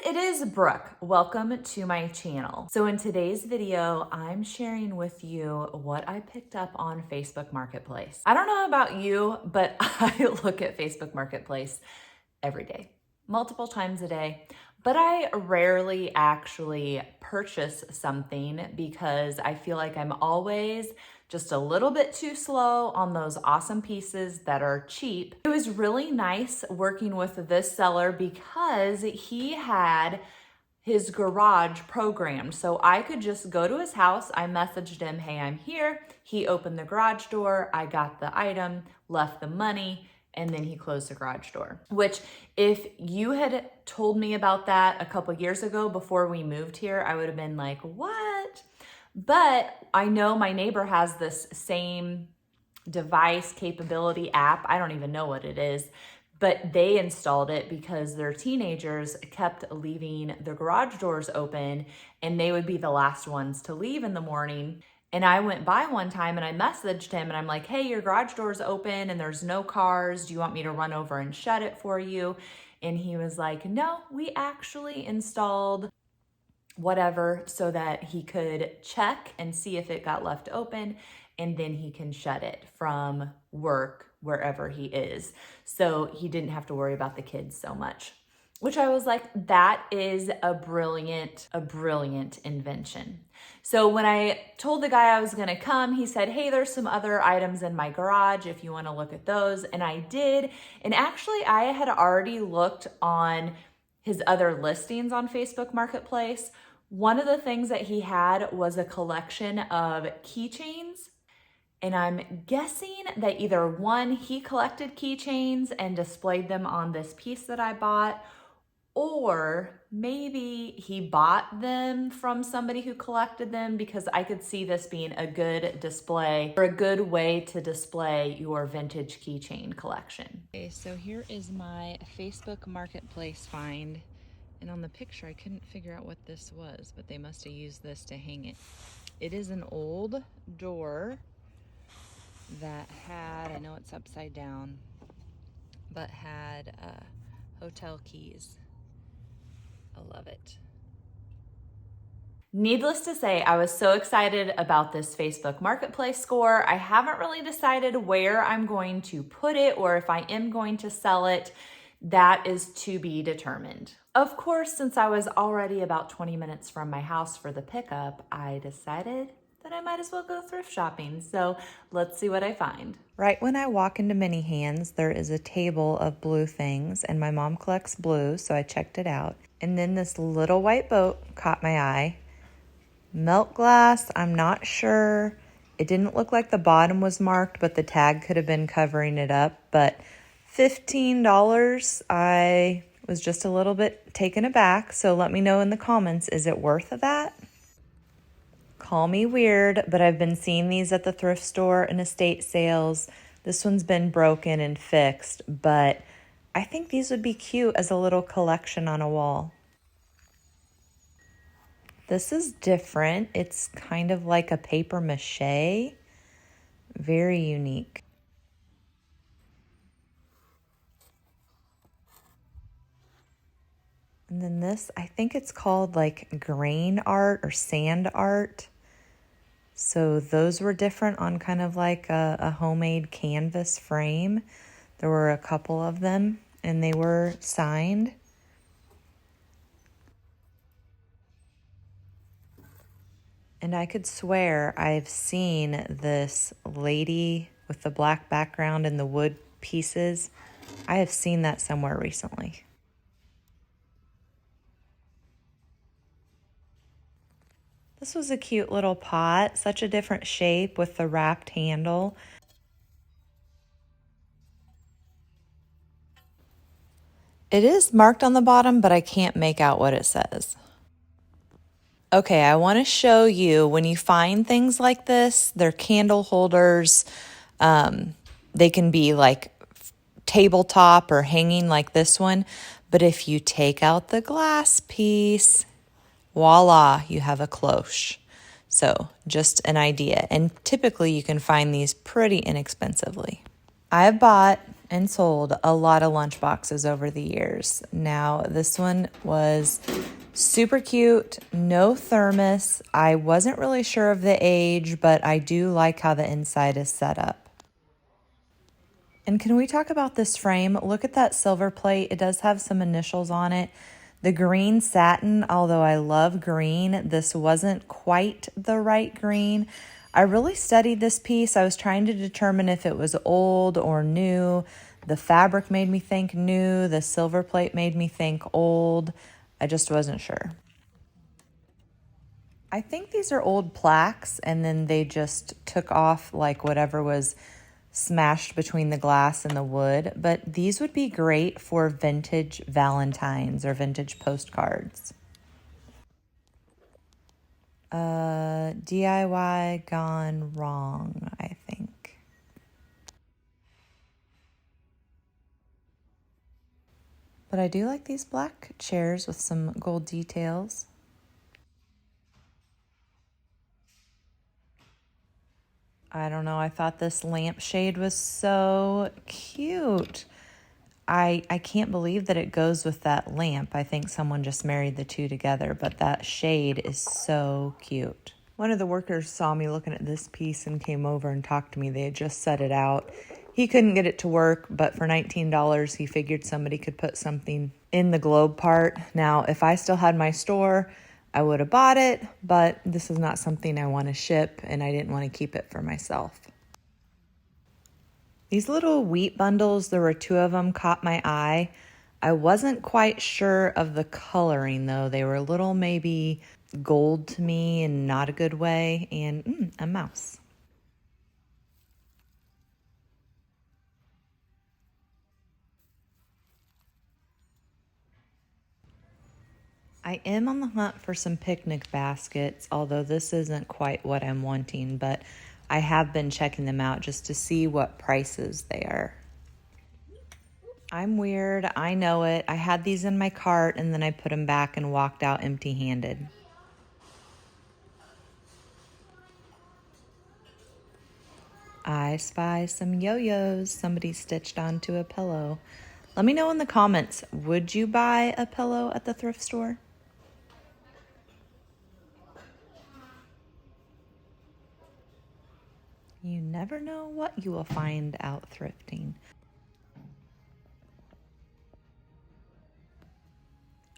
it is Brooke. Welcome to my channel. So in today's video, I'm sharing with you what I picked up on Facebook Marketplace. I don't know about you, but I look at Facebook Marketplace every day, multiple times a day, but I rarely actually purchase something because I feel like I'm always just a little bit too slow on those awesome pieces that are cheap. It was really nice working with this seller because he had his garage programmed. So I could just go to his house. I messaged him, hey, I'm here. He opened the garage door. I got the item, left the money, and then he closed the garage door. Which if you had told me about that a couple years ago before we moved here, I would have been like, what? But I know my neighbor has this same device capability app. I don't even know what it is, but they installed it because their teenagers kept leaving the garage doors open and they would be the last ones to leave in the morning. And I went by one time and I messaged him and I'm like, hey, your garage door's open and there's no cars. Do you want me to run over and shut it for you? And he was like, no, we actually installed whatever so that he could check and see if it got left open, and then he can shut it from work wherever he is. So he didn't have to worry about the kids so much, which I was like, that is a brilliant invention. So when I told the guy I was gonna come, he said, hey, there's some other items in my garage if you wanna look at those. And I did. And actually I had already looked on his other listings on Facebook Marketplace. One of the things that he had was a collection of keychains. And I'm guessing that either one, he collected keychains and displayed them on this piece that I bought, or maybe he bought them from somebody who collected them, because I could see this being a good display or a good way to display your vintage keychain collection. Okay, so here is my Facebook Marketplace find. And on the picture, I couldn't figure out what this was, but they must have used this to hang it. It is an old door that had, I know it's upside down, but had hotel keys. I love it. Needless to say, I was so excited about this Facebook Marketplace score. I haven't really decided where I'm going to put it or if I am going to sell it. That is to be determined. Of course, since I was already about 20 minutes from my house for the pickup, I decided that I might as well go thrift shopping. So let's see what I find. Right when I walk into Mini Hands, there is a table of blue things, and my mom collects blue, so I checked it out. And then this little white boat caught my eye. Milk glass, I'm not sure. It didn't look like the bottom was marked, but the tag could have been covering it up. But $15, I was just a little bit taken aback. So let me know in the comments, is it worth that? Call me weird, but I've been seeing these at the thrift store and estate sales. This one's been broken and fixed, but I think these would be cute as a little collection on a wall. This is different. It's kind of like a paper mache. Very unique. And then this, I think it's called like grain art or sand art. So those were different on kind of like a homemade canvas frame. There were a couple of them and they were signed. And I could swear I've seen this lady with the black background and the wood pieces. I have seen that somewhere recently. This was a cute little pot, such a different shape with the wrapped handle. It is marked on the bottom, but I can't make out what it says. Okay, I want to show you when you find things like this, they're candle holders. They can be like tabletop or hanging like this one. But if you take out the glass piece, voila, you have a cloche. So just an idea. And typically you can find these pretty inexpensively. I have bought and sold a lot of lunch boxes over the years. Now, this one was super cute, no thermos. I wasn't really sure of the age, but I do like how the inside is set up. And can we talk about this frame? Look at that silver plate. It does have some initials on it. The green satin, although I love green, this wasn't quite the right green. I really studied this piece. I was trying to determine if it was old or new. The fabric made me think new. The silver plate made me think old. I just wasn't sure. I think these are old plaques, and then they just took off like whatever was smashed between the glass and the wood, but these would be great for vintage Valentines or vintage postcards. DIY gone wrong, I think. But I do like these black chairs with some gold details. I don't know, I thought this lampshade was so cute. I can't believe that it goes with that lamp. I think someone just married the two together, but that shade is so cute. One of the workers saw me looking at this piece and came over and talked to me. They had just set it out. He couldn't get it to work, but for $19, he figured somebody could put something in the globe part. Now, if I still had my store, I would have bought it, but this is not something I want to ship, and I didn't want to keep it for myself. These little wheat bundles, there were two of them, caught my eye. I wasn't quite sure of the coloring, though. They were a little maybe gold to me in not a good way, and a mouse. I am on the hunt for some picnic baskets, although this isn't quite what I'm wanting, but I have been checking them out just to see what prices they are. I'm weird, I know it. I had these in my cart and then I put them back and walked out empty-handed. I spy some yo-yos somebody stitched onto a pillow. Let me know in the comments, would you buy a pillow at the thrift store? You never know what you will find out thrifting.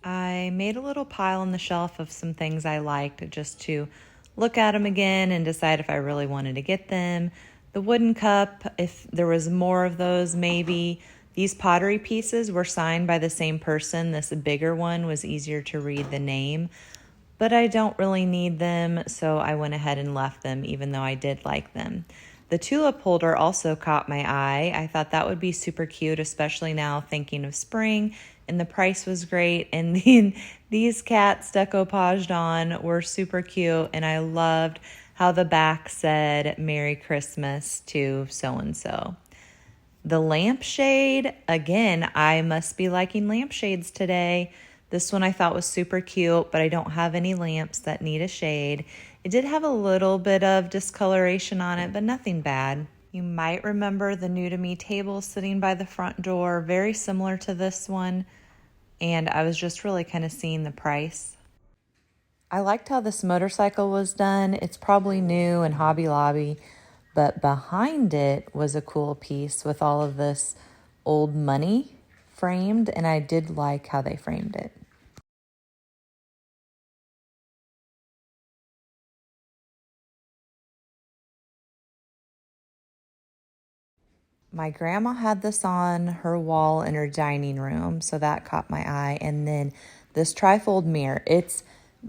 I made a little pile on the shelf of some things I liked just to look at them again and decide if I really wanted to get them. The wooden cup, if there was more of those, maybe. These pottery pieces were signed by the same person. This bigger one was easier to read the name, but I don't really need them, so I went ahead and left them, even though I did like them. The tulip holder also caught my eye. I thought that would be super cute, especially now thinking of spring, and the price was great. And then these cats decoupaged on were super cute, and I loved how the back said Merry Christmas to so-and-so. The lampshade, again, I must be liking lampshades today. This one I thought was super cute, but I don't have any lamps that need a shade. It did have a little bit of discoloration on it, but nothing bad. You might remember the new to me table sitting by the front door, very similar to this one, and I was just really kind of seeing the price. I liked how this motorcycle was done. It's probably new in Hobby Lobby, but behind it was a cool piece with all of this old money framed, and I did like how they framed it. My grandma had this on her wall in her dining room, so that caught my eye. And then this trifold mirror. It's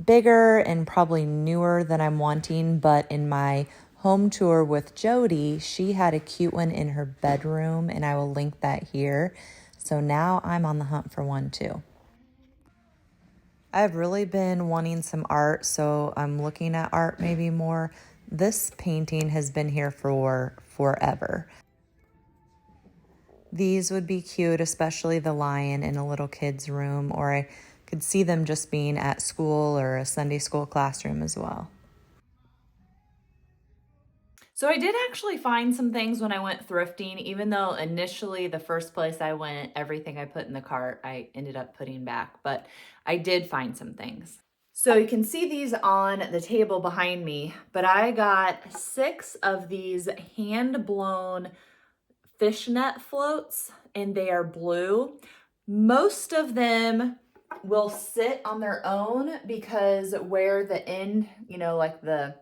bigger and probably newer than I'm wanting, but in my home tour with Jody, she had a cute one in her bedroom, and I will link that here. So now I'm on the hunt for one too. I've really been wanting some art, so I'm looking at art maybe more. This painting has been here for forever. These would be cute, especially the lion in a little kid's room, or I could see them just being at school or a Sunday school classroom as well. So I did actually find some things when I went thrifting, even though initially the first place I went, everything I put in the cart, I ended up putting back, but I did find some things. So you can see these on the table behind me, but I got 6 of these hand-blown fishnet floats and they are blue. Most of them will sit on their own because where the end, like the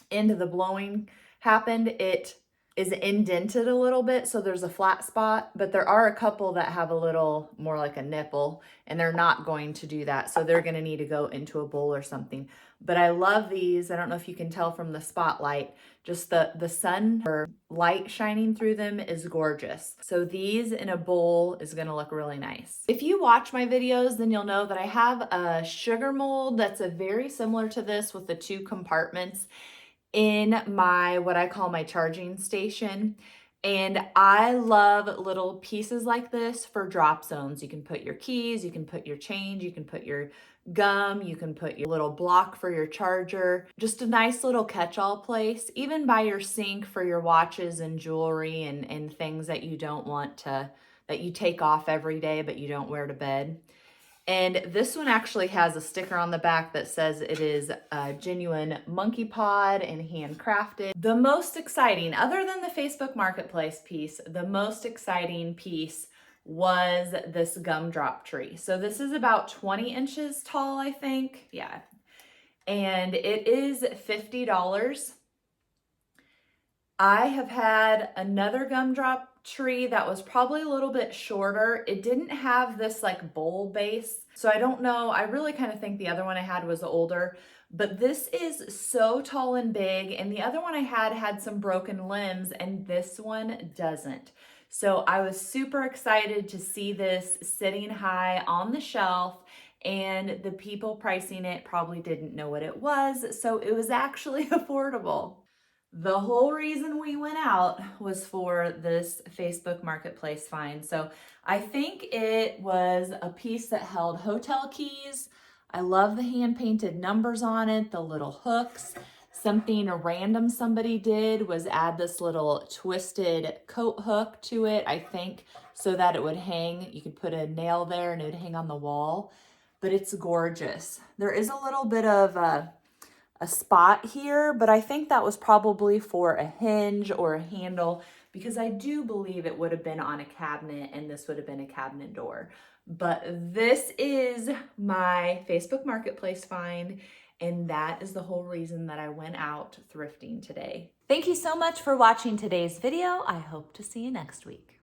end of the blowing happened, it is indented a little bit, so there's a flat spot, but there are a couple that have a little more like a nipple, and they're not going to do that, so they're going to need to go into a bowl or something. But I love these. I don't know if you can tell from the spotlight, just the sun or light shining through them is gorgeous. So these in a bowl is going to look really nice. If you watch my videos, then you'll know that I have a sugar mold that's a very similar to this with the 2 compartments in my, what I call my charging station. And I love little pieces like this for drop zones. You can put your keys, you can put your change, you can put your gum, you can put your little block for your charger. Just a nice little catch-all place, even by your sink for your watches and jewelry and things that you don't want to, that you take off every day but you don't wear to bed. And this one actually has a sticker on the back that says it is a genuine monkey pod and handcrafted. The most exciting, other than the Facebook Marketplace piece, the most exciting piece was this gumdrop tree. So this is about 20 inches tall, I think. Yeah. And it is $50. I have had another gumdrop tree that was probably a little bit shorter. It didn't have this like bowl base. So I don't know. I really kind of think the other one I had was older, but this is so tall and big. And the other one I had some broken limbs and this one doesn't. So I was super excited to see this sitting high on the shelf, and the people pricing it probably didn't know what it was. So it was actually affordable. The whole reason we went out was for this Facebook Marketplace find. So I think it was a piece that held hotel keys. I love the hand-painted numbers on it, the little hooks. Something random somebody did was add this little twisted coat hook to it, I think, so that it would hang. You could put a nail there and it would hang on the wall. But it's gorgeous. There is a little bit of a spot here, but I think that was probably for a hinge or a handle, because I do believe it would have been on a cabinet and this would have been a cabinet door. But this is my Facebook Marketplace find, and that is the whole reason that I went out thrifting today. Thank you so much for watching today's video. I hope to see you next week.